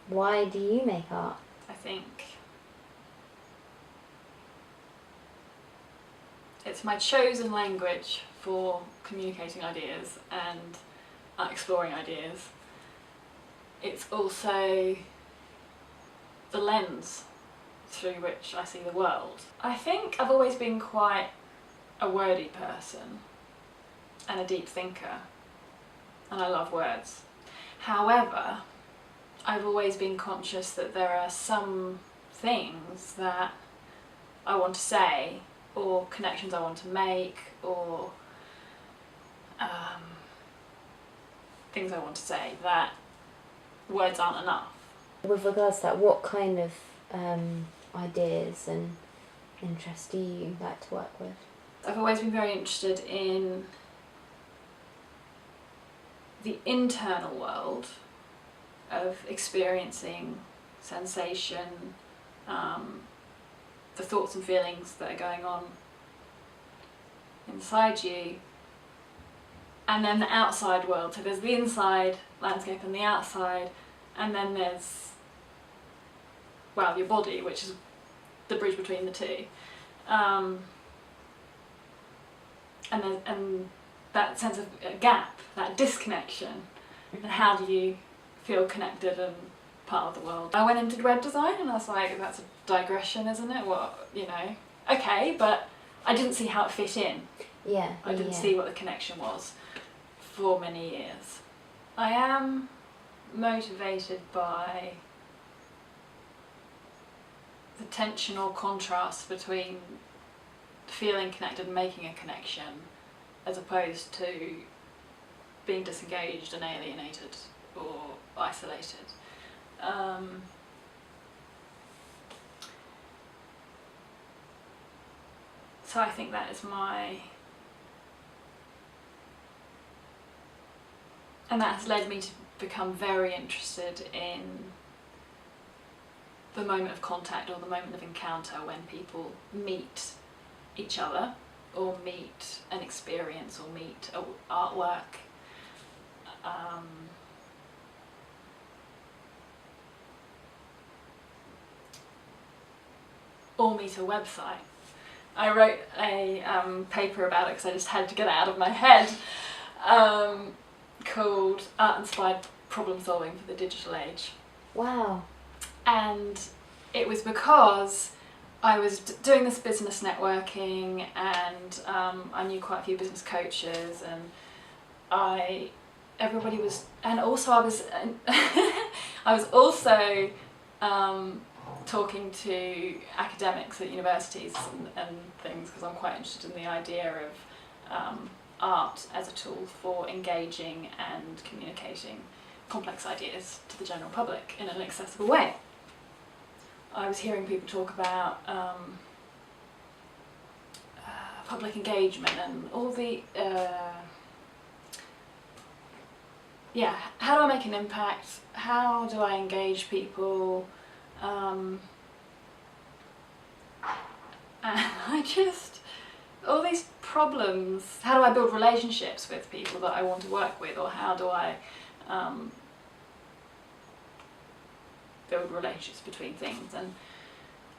Why do you make art? I think it's my chosen language for communicating ideas and exploring ideas. It's also the lens through which I see the world. I think I've always been quite a wordy person and a deep thinker, and I love words. However, I've always been conscious that there are some things that I want to say, or connections I want to make, or things I want to say that words aren't enough. With regards to that, what kind of ideas and interests do you like to work with? I've always been very interested in the internal world of experiencing sensation, the thoughts and feelings that are going on inside you, and then the outside world. So there's the inside landscape and the outside, and then there's, well, your body, which is the bridge between the two. And that sense of gap, that disconnection, and how do you feel connected and part of the world. I went and did web design, and I was like, that's a digression, isn't it? What, you know, okay, but I didn't see how it fit in. Yeah. I didn't see what the connection was for many years. I am motivated by the tension or contrast between feeling connected and making a connection, as opposed to being disengaged and alienated or isolated. So I think that is and that has led me to become very interested in the moment of contact, or the moment of encounter, when people meet each other, or meet an experience, or meet artwork. Or meet a website. I wrote a paper about it because I just had to get it out of my head, called Art Inspired Problem Solving for the Digital Age. Wow. And it was because I was doing this business networking, and I knew quite a few business coaches, and everybody was, and also I was I was also talking to academics at universities and things, because I'm quite interested in the idea of art as a tool for engaging and communicating complex ideas to the general public in an accessible way. I was hearing people talk about public engagement and all the how do I make an impact, how do I engage people, and I just, all these problems, how do I build relationships with people that I want to work with, or how do I build relationships between things. And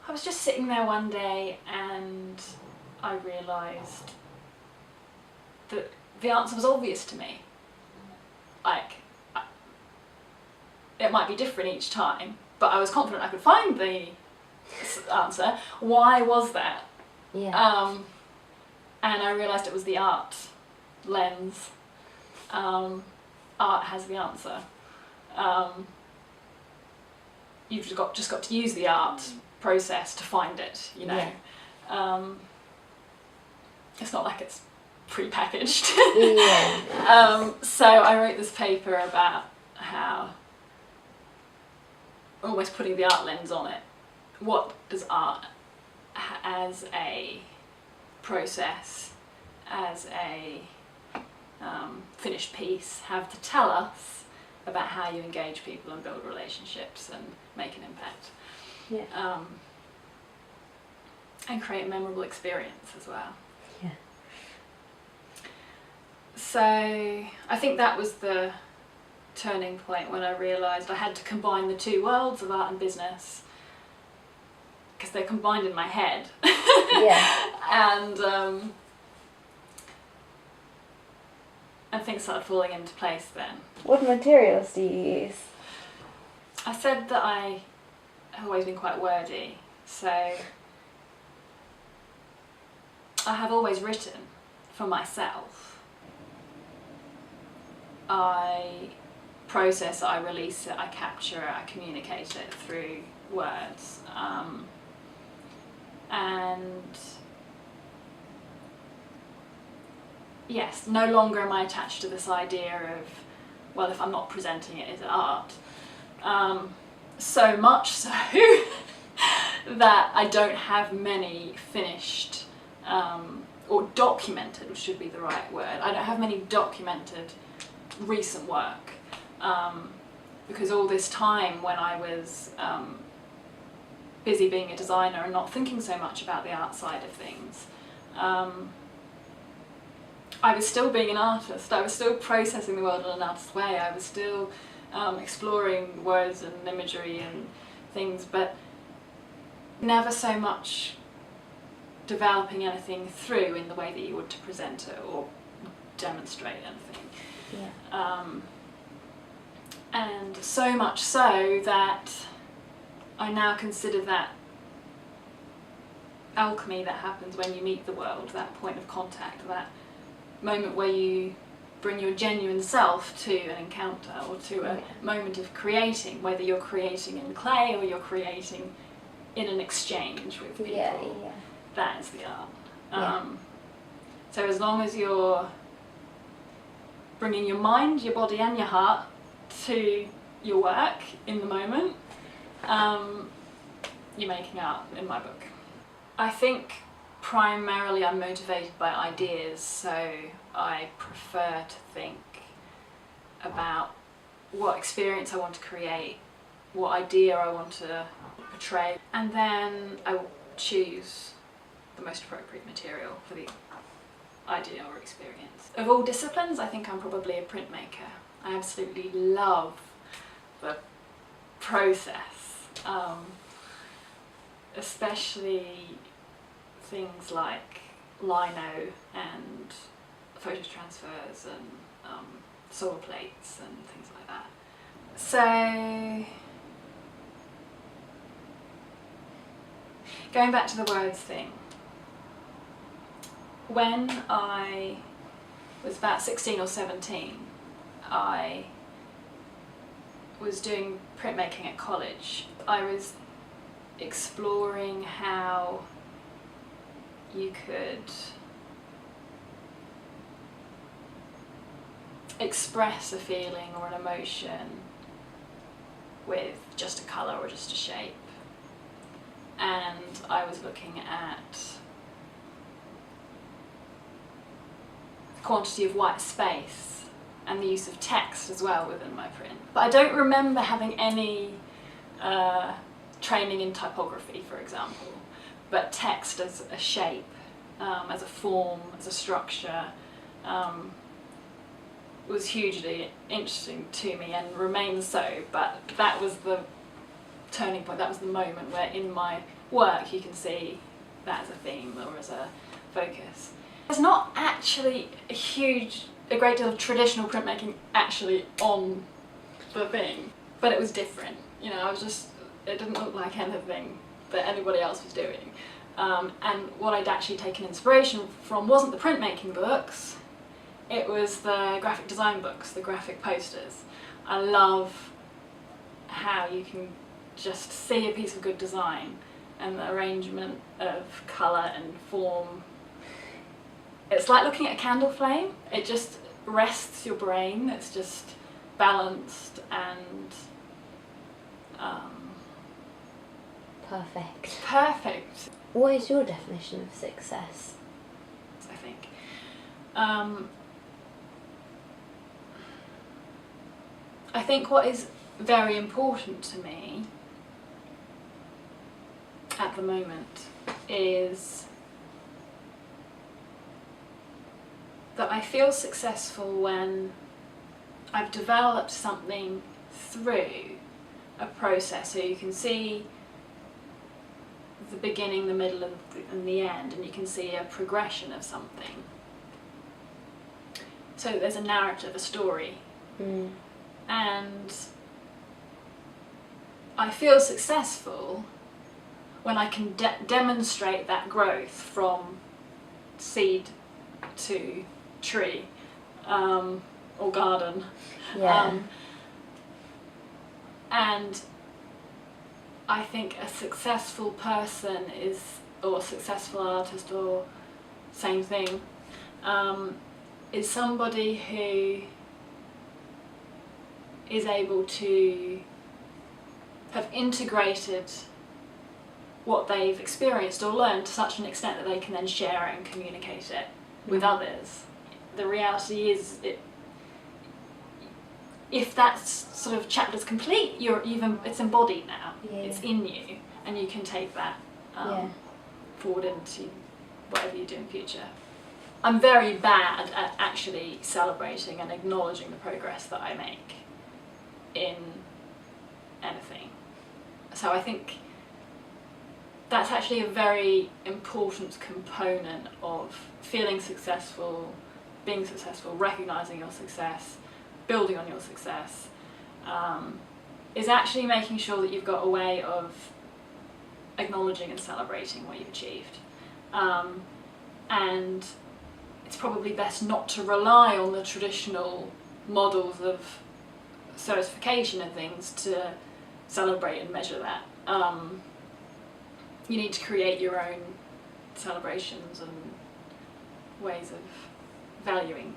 I was just sitting there one day, and I realised that the answer was obvious to me. Like, it might be different each time, but I was confident I could find the answer. Why was that? Yeah. And I realised it was the art lens. Art has the answer. You've just got to use the art process to find it, you know. Yeah. It's not like it's pre-packaged. Yeah. So I wrote this paper about how, almost putting the art lens on it, what does art as a process, as a finished piece, have to tell us about how you engage people and build relationships and make an impact. Yeah. And create a memorable experience as well. Yeah. So I think that was the turning point when I realised I had to combine the two worlds of art and business, because they're combined in my head. Yeah. And things started falling into place then. What materials do you use? I said that I have always been quite wordy, so I have always written for myself. I process it, I release it, I capture it, I communicate it through words. And yes, no longer am I attached to this idea of, well, if I'm not presenting it, is it art? So much so that I don't have many finished, or documented should be the right word, I don't have many documented recent work, because all this time when I was busy being a designer and not thinking so much about the art side of things, I was still being an artist, I was still processing the world in an artist's way, I was still exploring words and imagery and things, but never so much developing anything through in the way that you would to present it or demonstrate anything. Yeah. And so much so that I now consider that alchemy that happens when you meet the world, that point of contact, that moment where you bring your genuine self to an encounter or to a moment of creating, whether you're creating in clay or you're creating in an exchange with people. Yeah. That is the art. Yeah. So as long as you're bringing your mind, your body and your heart to your work in the moment, you're making art in my book. I think primarily I'm motivated by ideas, so I prefer to think about what experience I want to create, what idea I want to portray, and then I will choose the most appropriate material for the idea or experience. Of all disciplines, I think I'm probably a printmaker. I absolutely love the process, especially things like lino and photo transfers and solar plates and things like that. So, going back to the words thing, when I was about 16 or 17, I was doing printmaking at college. I was exploring how you could express a feeling or an emotion with just a colour or just a shape. And I was looking at the quantity of white space and the use of text as well within my print. But I don't remember having any training in typography, for example, but text as a shape, as a form, as a structure, was hugely interesting to me and remains so, but that was the turning point, that was the moment where in my work you can see that as a theme or as a focus. There's not actually a great deal of traditional printmaking actually on the thing, but it was different. You know, it didn't look like anything that anybody else was doing. And what I'd actually taken inspiration from wasn't the printmaking books, it was the graphic design books, the graphic posters. I love how you can just see a piece of good design and the arrangement of colour and form. It's like looking at a candle flame, it just rests your brain, it's just balanced and perfect. What is your definition of success? I think. I think what is very important to me at the moment is that I feel successful when I've developed something through a process, so you can see the beginning, the middle and the end, and you can see a progression of something. So there's a narrative, a story. And I feel successful when I can demonstrate that growth from seed to tree, or garden. And I think a successful person or a successful artist, or same thing, is somebody who is able to have integrated what they've experienced or learned to such an extent that they can then share it and communicate it with others. The reality is, if that sort of chapter's complete, it's embodied now. It's in you, and you can take that forward into whatever you do in future. I'm very bad at actually celebrating and acknowledging the progress that I make in anything. So I think that's actually a very important component of feeling successful, being successful, recognising your success, building on your success, is actually making sure that you've got a way of acknowledging and celebrating what you've achieved. And it's probably best not to rely on the traditional models of certification and things to celebrate and measure that. You need to create your own celebrations and ways of valuing